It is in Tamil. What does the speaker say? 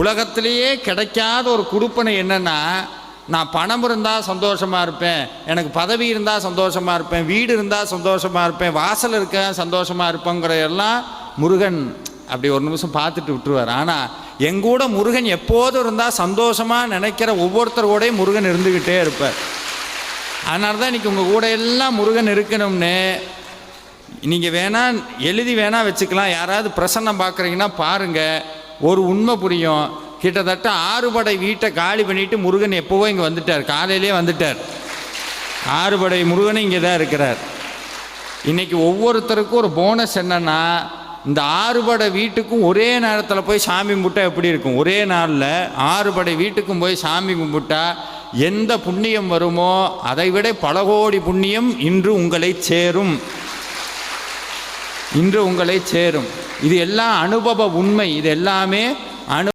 உலகத்திலேயே கிடைக்காத ஒரு கொடுப்பனை என்னென்னா, நான் பணம் இருந்தால் சந்தோஷமாக இருப்பேன், எனக்கு பதவி இருந்தால் சந்தோஷமாக இருப்பேன், வீடு இருந்தால் சந்தோஷமாக இருப்பேன், வாசல் இருக்க சந்தோஷமாக இருப்பேங்கிற எல்லாம் முருகன் அப்படி ஒரு நிமிஷம் பார்த்துட்டு விட்டுருவார். ஆனால் எங்கூட முருகன் எப்போதும் இருந்தால் சந்தோஷமாக நினைக்கிற ஒவ்வொருத்தரோடையும் முருகன் இருந்துக்கிட்டே இருப்பார். அதனால தான் இன்றைக்கி உங்கள் கூட எல்லாம் முருகன் இருக்கணும்னு நீங்கள் வேணால் எழுதி வேணால் வச்சுக்கலாம். யாராவது பிரசன்னம் பார்க்குறீங்கன்னா பாருங்கள், ஒரு உண்மை புரியும். கிட்டத்தட்ட 6 படை வீட்டை காலி பண்ணிவிட்டு முருகன் எப்போவோ இங்கே வந்துட்டார், காலையிலே வந்துட்டார். 6 படை முருகனும் இங்கே தான் இருக்கிறார். இன்றைக்கி ஒவ்வொருத்தருக்கும் ஒரு போனஸ் என்னென்னா, இந்த 6 படை வீட்டுக்கும் ஒரே நேரத்தில் போய் சாமி கும்பிட்டா எப்படி இருக்கும்? ஒரே நாளில் 6 படை வீட்டுக்கும் போய் சாமி கும்பிட்டா எந்த புண்ணியம் வருமோ அதை விட பல கோடி புண்ணியம் இன்று உங்களை சேரும். இன்று உங்களை சேரும். இது எல்லாம் அனுபவ உண்மை. இது எல்லாமே